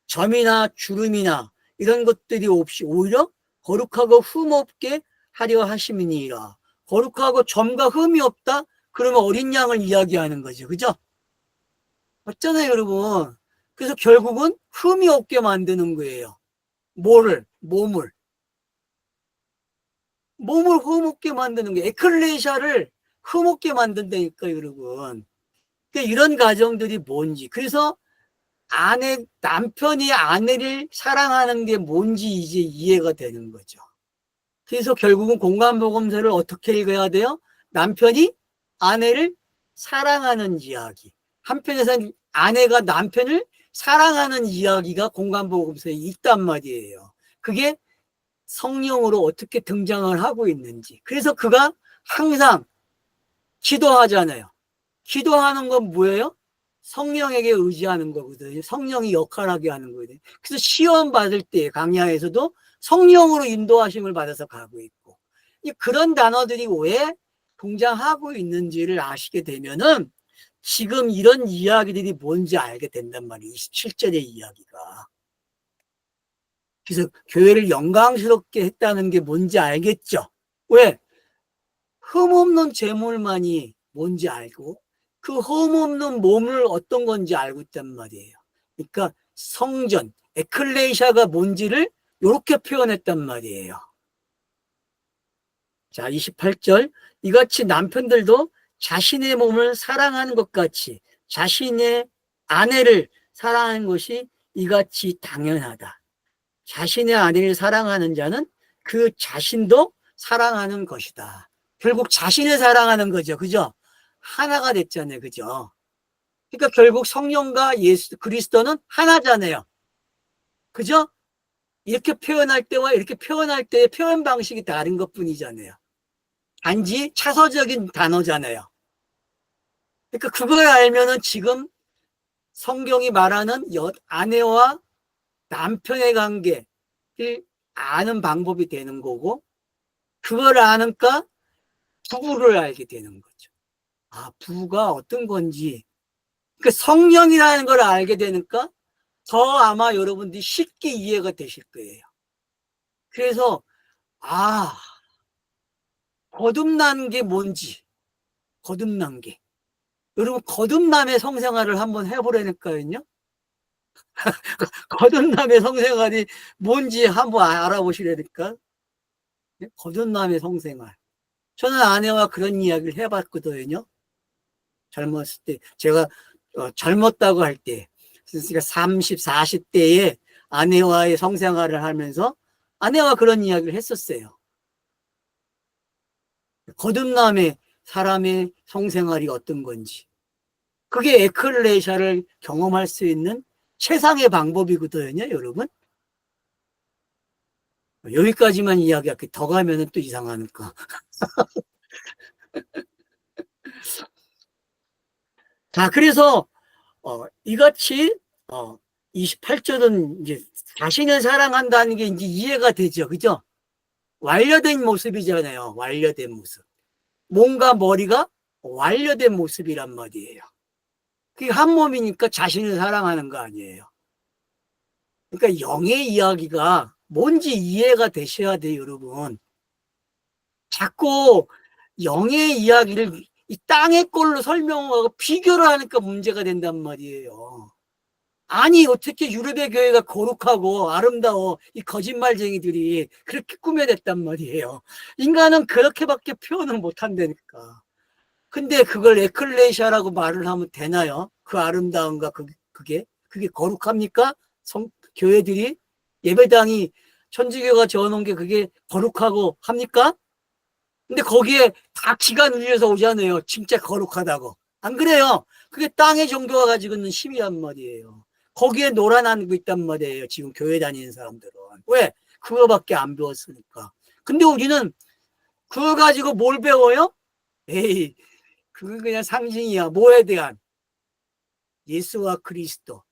점이나 주름이나 이런 것들이 없이 오히려 거룩하고 흠없게 하려 하심이니라. 거룩하고 점과 흠이 없다? 그러면 어린 양을 이야기하는 거죠. 그죠? 맞잖아요, 여러분. 그래서 결국은 흠이 없게 만드는 거예요. 몸을 흠없게 만드는 거예요. 에클레시아를 흠없게 만든다니까, 여러분. 그러니까 이런 가정들이 뭔지. 그래서 남편이 아내를 사랑하는 게 뭔지 이제 이해가 되는 거죠. 그래서 결국은 공간복음서를 어떻게 읽어야 돼요? 남편이 아내를 사랑하는 이야기. 한편에서는 아내가 남편을 사랑하는 이야기가 공간복음서에 있단 말이에요. 그게 성령으로 어떻게 등장을 하고 있는지. 그래서 그가 항상 기도하잖아요. 기도하는 건 뭐예요? 성령에게 의지하는 거거든요. 성령이 역할하게 하는 거거든요. 그래서 시험 받을 때 강야에서도 성령으로 인도하심을 받아서 가고 있고, 그런 단어들이 왜 동장하고 있는지를 아시게 되면은 지금 이런 이야기들이 뭔지 알게 된단 말이에요. 27절의 이야기가. 그래서 교회를 영광스럽게 했다는 게 뭔지 알겠죠? 왜? 흠없는 재물만이 뭔지 알고 그 흠없는 몸을 어떤 건지 알고 있단 말이에요. 그러니까 성전, 에클레시아가 뭔지를 이렇게 표현했단 말이에요. 자, 28절. 이같이 남편들도 자신의 몸을 사랑하는 것 같이 자신의 아내를 사랑하는 것이 이같이 당연하다. 자신의 아내를 사랑하는 자는 그 자신도 사랑하는 것이다. 결국 자신을 사랑하는 거죠. 그죠? 하나가 됐잖아요. 그죠? 그러니까 결국 성령과 예수 그리스도는 하나잖아요. 그죠? 이렇게 표현할 때와 이렇게 표현할 때의 표현 방식이 다른 것뿐이잖아요. 단지 차서적인 단어잖아요. 그러니까 그걸 알면은 지금 성경이 말하는 아내와 남편의 관계를 아는 방법이 되는 거고, 그걸 아니까 부부를 알게 되는 거죠. 아, 부부가 어떤 건지. 그 성령이라는 걸 알게 되니까 더 아마 여러분들이 쉽게 이해가 되실 거예요. 그래서 아, 거듭난 게 뭔지, 거듭난 게. 여러분 거듭남의 성생활을 한번 해보라니까요. 거듭남의 성생활이 뭔지 한번 알아보시라니까. 거듭남의 성생활. 저는 아내와 그런 이야기를 해봤거든요. 젊었을 때 제가 젊었다고 할 때, 그러니까 30, 40대에 아내와의 성생활을 하면서 아내와 그런 이야기를 했었어요. 거듭남의 사람의 성생활이 어떤 건지. 그게 에클레시아를 경험할 수 있는 최상의 방법이거든요, 여러분. 여기까지만 이야기할게. 더 가면은 또 이상하니까. 자, 그래서 이같이 28절은 이제 자신을 사랑한다는 게 이제 이해가 되죠. 그죠? 완료된 모습이잖아요. 완료된 모습. 몸과 머리가 완료된 모습이란 말이에요. 그게 한 몸이니까 자신을 사랑하는 거 아니에요. 그러니까 영의 이야기가 뭔지 이해가 되셔야 돼요, 여러분. 자꾸 영의 이야기를 이 땅의 꼴로 설명하고 비교를 하니까 문제가 된단 말이에요. 아니 어떻게 유럽의 교회가 거룩하고 아름다워, 이 거짓말쟁이들이 그렇게 꾸며냈단 말이에요. 인간은 그렇게밖에 표현을 못한다니까. 근데 그걸 에클레시아라고 말을 하면 되나요? 그 아름다움과 그게 거룩합니까? 교회들이, 예배당이, 천주교가 지어놓은 게 그게 거룩하고 합니까? 근데 거기에 다 기가 눌려서 오잖아요. 진짜 거룩하다고. 안 그래요? 그게 땅의 종교가 가지고 있는 힘이란 말이에요. 거기에 놀아나고 있단 말이에요. 지금 교회 다니는 사람들은. 왜? 그거밖에 안 배웠으니까. 근데 우리는 그거 가지고 뭘 배워요? 에이, 그건 그냥 상징이야. 뭐에 대한? 예수와 그리스도.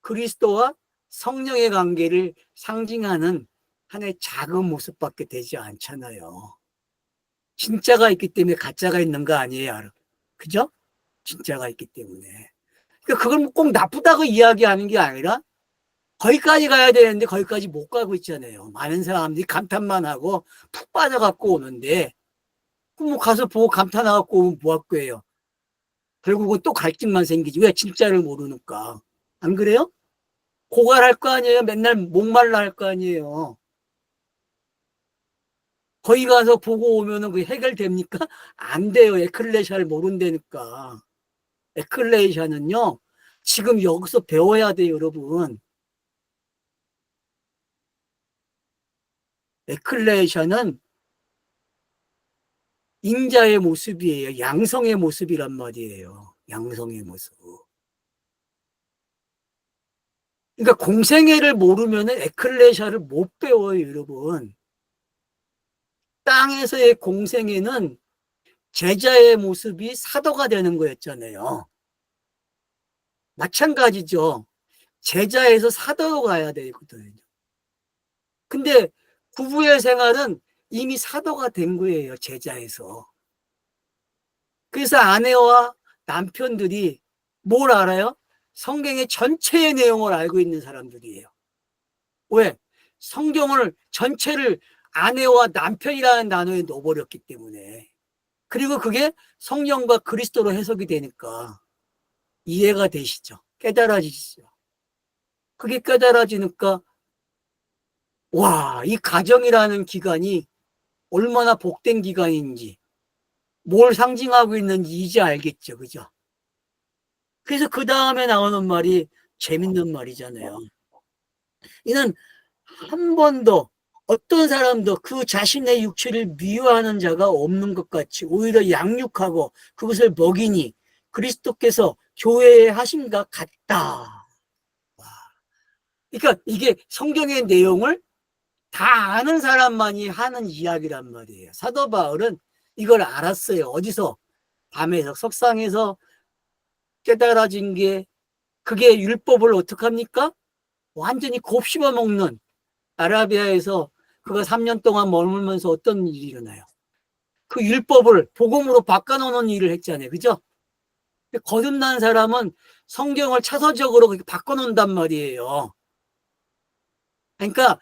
그리스도와 성령의 관계를 상징하는 하나의 작은 모습밖에 되지 않잖아요. 진짜가 있기 때문에 가짜가 있는 거 아니에요. 그죠? 진짜가 있기 때문에. 그러니까 그걸 꼭 나쁘다고 이야기하는 게 아니라 거기까지 가야 되는데 거기까지 못 가고 있잖아요. 많은 사람들이 감탄만 하고 푹 빠져갖고 오는데, 그럼 뭐 가서 보고 감탄하갖고 오면 뭐 할 거예요? 결국은 또 갈증만 생기지. 왜? 진짜를 모르니까. 안 그래요? 고갈할 거 아니에요? 맨날 목말라 할 거 아니에요? 거기 가서 보고 오면은 그게 해결됩니까? 안 돼요. 에클레시아를 모른다니까. 에클레시아는요, 지금 여기서 배워야 돼요, 여러분. 에클레시아는 인자의 모습이에요. 양성의 모습이란 말이에요. 양성의 모습. 그러니까 공생애를 모르면 에클레시아를 못 배워요, 여러분. 땅에서의 공생애는 제자의 모습이 사도가 되는 거였잖아요. 마찬가지죠. 제자에서 사도로 가야 되거든요. 근데 부부의 생활은 이미 사도가 된 거예요, 제자에서. 그래서 아내와 남편들이 뭘 알아요? 성경의 전체의 내용을 알고 있는 사람들이에요. 왜? 성경을 전체를 아내와 남편이라는 단어에 넣어버렸기 때문에. 그리고 그게 성령과 그리스도로 해석이 되니까 이해가 되시죠? 깨달아지시죠? 그게 깨달아지니까 와, 이 가정이라는 기간이 얼마나 복된 기간인지, 뭘 상징하고 있는지 이제 알겠죠, 그죠? 그래서 그 다음에 나오는 말이 재밌는 말이잖아요. 이는 한 번도 어떤 사람도 그 자신의 육체를 미워하는 자가 없는 것 같이 오히려 양육하고 그것을 먹이니 그리스도께서 교회에 하신 것 같다. 그러니까 이게 성경의 내용을 다 아는 사람만이 하는 이야기란 말이에요. 사도 바울은 이걸 알았어요. 어디서? 밤에서 석상에서 깨달아진 게 그게 율법을 어떻게 합니까? 완전히 곱씹어 먹는 아라비아에서 그가 3년 동안 머물면서 어떤 일이 일어나요? 그 율법을 복음으로 바꿔놓는 일을 했잖아요. 그죠? 거듭난 사람은 성경을 차서적으로 그렇게 바꿔놓는단 말이에요. 그러니까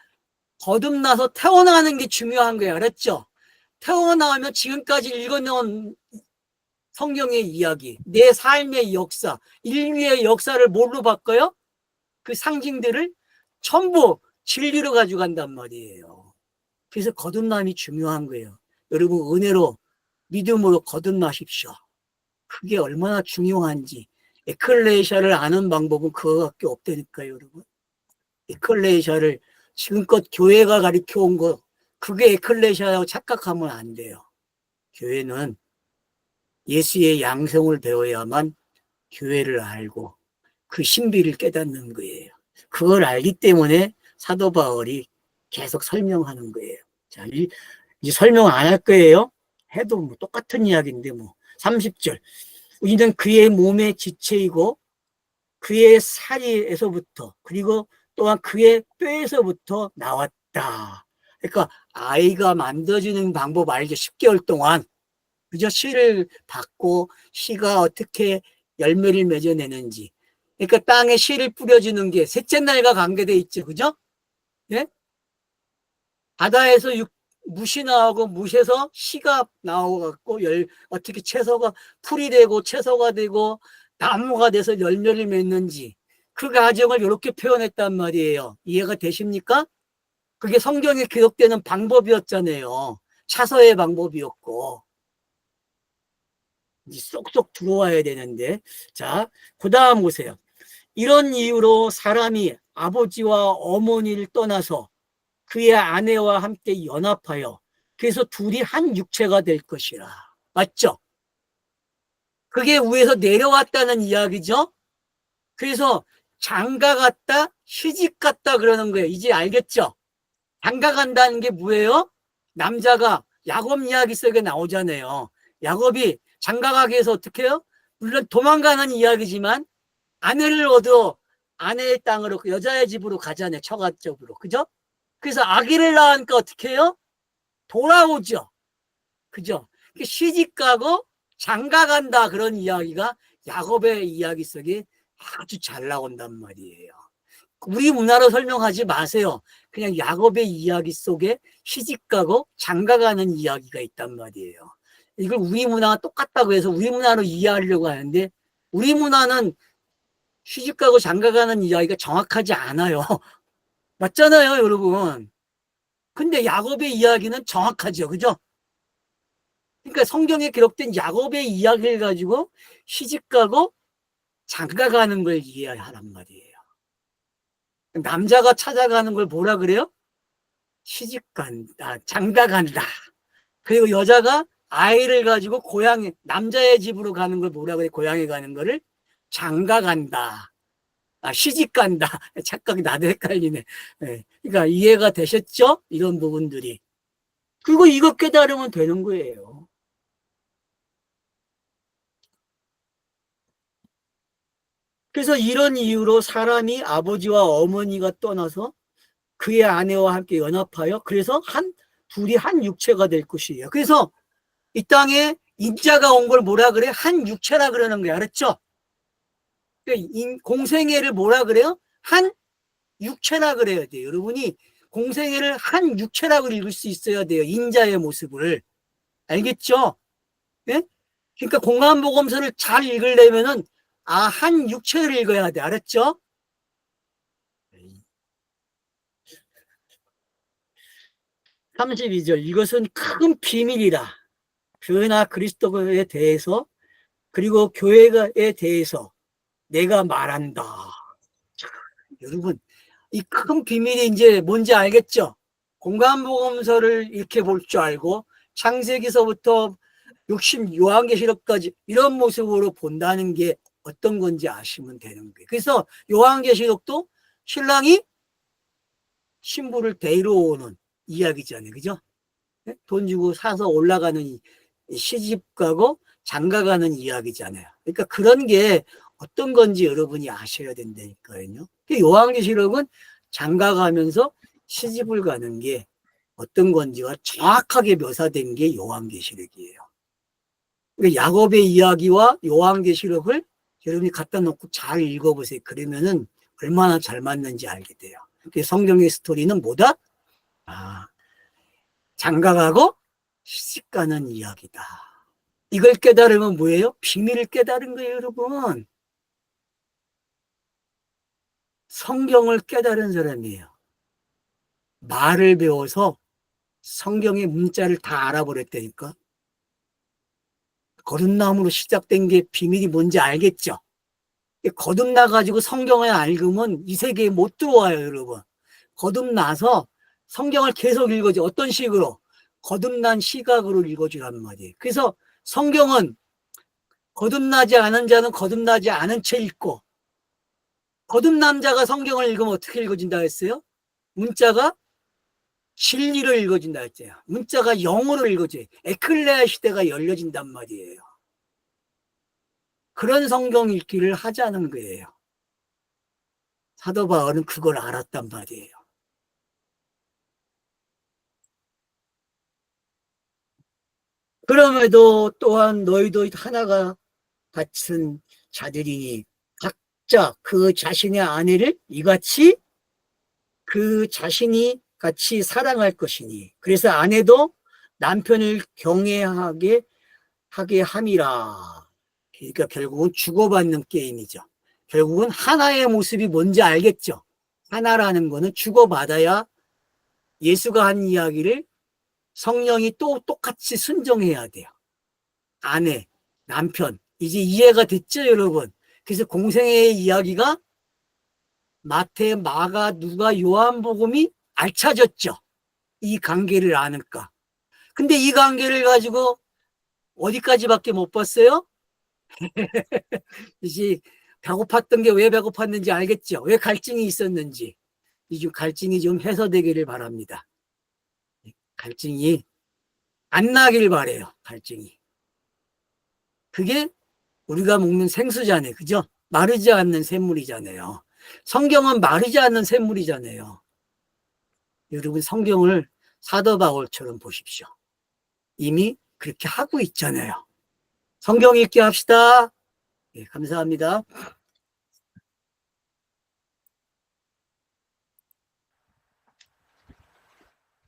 거듭나서 태어나는 게 중요한 거예요. 알았죠? 태어나면 지금까지 읽어놓은 성경의 이야기, 내 삶의 역사, 인류의 역사를 뭘로 바꿔요? 그 상징들을 전부 진리로 가져간단 말이에요. 그래서 거듭남이 중요한 거예요. 여러분 은혜로 믿음으로 거듭나십시오. 그게 얼마나 중요한지. 에클레시아를 아는 방법은 그거밖에 없다니까요, 여러분. 에클레시아를 지금껏 교회가 가르쳐 온 거, 그게 에클레시아라고 착각하면 안 돼요. 교회는 예수의 양성을 배워야만 교회를 알고 그 신비를 깨닫는 거예요. 그걸 알기 때문에 사도 바울이 계속 설명하는 거예요. 자, 이제 설명 안 할 거예요. 해도 뭐 똑같은 이야기인데 뭐. 30절. 우리는 그의 몸의 지체이고 그의 살에서부터 그리고 또한 그의 뼈에서부터 나왔다. 그러니까 아이가 만들어지는 방법 알죠? 10개월 동안. 그죠? 씨를 받고 씨가 어떻게 열매를 맺어내는지. 그러니까 땅에 씨를 뿌려주는 게 셋째 날과 관계돼 있죠. 그죠? 예? 바다에서 무시 나오고 무시에서 씨가 나오고 어떻게 채소가 풀이 되고 채소가 되고 나무가 돼서 열매를 맺는지 그 과정을 이렇게 표현했단 말이에요. 이해가 되십니까? 그게 성경에 기록되는 방법이었잖아요. 차서의 방법이었고. 이제 쏙쏙 들어와야 되는데. 자, 그 다음 보세요. 이런 이유로 사람이 아버지와 어머니를 떠나서 그의 아내와 함께 연합하여 그래서 둘이 한 육체가 될 것이라. 맞죠? 그게 위에서 내려왔다는 이야기죠. 그래서 장가 갔다 시집 갔다 그러는 거예요. 이제 알겠죠? 장가 간다는 게 뭐예요? 남자가 야곱 이야기 속에 나오잖아요. 야곱이 장가 가기 위해서 어떻게 해요? 물론 도망가는 이야기지만 아내를 얻어 아내의 땅으로 여자의 집으로 가잖아요. 처가적으로. 그죠? 그래서 아기를 낳으니까 어떻게 해요? 돌아오죠. 그죠? 시집 가고 장가 간다 그런 이야기가 야곱의 이야기 속에 아주 잘 나온단 말이에요. 우리 문화로 설명하지 마세요. 그냥 야곱의 이야기 속에 시집 가고 장가 가는 이야기가 있단 말이에요. 이걸 우리 문화가 똑같다고 해서 우리 문화로 이해하려고 하는데 우리 문화는 시집 가고 장가 가는 이야기가 정확하지 않아요. 맞잖아요, 여러분. 근데 야곱의 이야기는 정확하죠. 그죠? 그러니까 성경에 기록된 야곱의 이야기를 가지고 시집 가고 장가가는 걸 이해하란 말이에요. 남자가 찾아가는 걸 뭐라 그래요? 시집간다, 장가간다. 그리고 여자가 아이를 가지고 고향에, 남자의 집으로 가는 걸 뭐라 그래? 고향에 가는 거를 장가간다. 시집간다. 착각이 나도 헷갈리네. 네. 그러니까 이해가 되셨죠? 이런 부분들이. 그리고 이거 깨달으면 되는 거예요. 그래서 이런 이유로 사람이 아버지와 어머니가 떠나서 그의 아내와 함께 연합하여 그래서 둘이 한 육체가 될 것이에요. 그래서 이 땅에 인자가 온 걸 뭐라 그래? 한 육체라 그러는 거야. 알았죠? 공생애를 뭐라 그래요? 한 육체라 그래야 돼요. 여러분이 공생애를 한 육체라고 읽을 수 있어야 돼요. 인자의 모습을. 알겠죠? 예? 그러니까 공안보검서를 잘 읽으려면은 한 육체를 읽어야 돼. 알았죠? 32절. 이것은 큰 비밀이라. 그러나 그리스도에 대해서 그리고 교회에 대해서 내가 말한다. 여러분, 이 큰 비밀이 이제 뭔지 알겠죠? 공간보검서를 이렇게 볼 줄 알고 창세기서부터 요한계시록까지 이런 모습으로 본다는 게 어떤 건지 아시면 되는 거예요. 그래서 요한계시록도 신랑이 신부를 데리러 오는 이야기잖아요. 그죠? 돈 주고 사서 올라가는 시집 가고 장가 가는 이야기잖아요. 그러니까 그런 게 어떤 건지 여러분이 아셔야 된다니까요. 요한계시록은 장가 가면서 시집을 가는 게 어떤 건지가 정확하게 묘사된 게 요한계시록이에요. 그러니까 야곱의 이야기와 요한계시록을 여러분이 갖다 놓고 잘 읽어보세요. 그러면은 얼마나 잘 맞는지 알게 돼요. 성경의 스토리는 뭐다? 장가가고 시집가는 이야기다. 이걸 깨달으면 뭐예요? 비밀을 깨달은 거예요, 여러분. 성경을 깨달은 사람이에요. 말을 배워서 성경의 문자를 다 알아버렸다니까. 거듭남으로 시작된 게 비밀이 뭔지 알겠죠? 거듭나가지고 성경을 읽으면 이 세계에 못 들어와요, 여러분. 거듭나서 성경을 계속 읽어줘. 어떤 식으로? 거듭난 시각으로 읽어주란 말이에요. 그래서 성경은 거듭나지 않은 자는 거듭나지 않은 채 읽고, 거듭난 자가 성경을 읽으면 어떻게 읽어진다 했어요? 문자가 진리로 읽어진다 했어요. 문자가 영어로 읽어져요. 에클레아 시대가 열려진단 말이에요. 그런 성경 읽기를 하자는 거예요. 사도 바울은 그걸 알았단 말이에요. 그럼에도 또한 너희도 하나가 같은 자들이니 각자 그 자신의 아내를 이같이 그 자신이 같이 사랑할 것이니 그래서 아내도 남편을 경외하게 함이라. 그러니까 결국은 주고받는 게임이죠. 결국은 하나의 모습이 뭔지 알겠죠. 하나라는 거는 주고받아야 예수가 한 이야기를 성령이 또 똑같이 순종해야 돼요. 아내, 남편 이제 이해가 됐죠, 여러분? 그래서 공생애의 이야기가 마태, 마가, 누가, 요한복음이 알차졌죠. 이 관계를 아니까. 근데 이 관계를 가지고 어디까지밖에 못 봤어요? 이제 배고팠던 게 왜 배고팠는지 알겠죠? 왜 갈증이 있었는지. 이 갈증이 좀 해소되기를 바랍니다. 갈증이 안 나길 바래요. 갈증이. 그게 우리가 먹는 생수잖아요. 그죠? 마르지 않는 샘물이잖아요. 성경은 마르지 않는 샘물이잖아요. 여러분 성경을 사도 바울처럼 보십시오. 이미 그렇게 하고 있잖아요. 성경 읽기 합시다. 네, 감사합니다.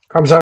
감사합니다.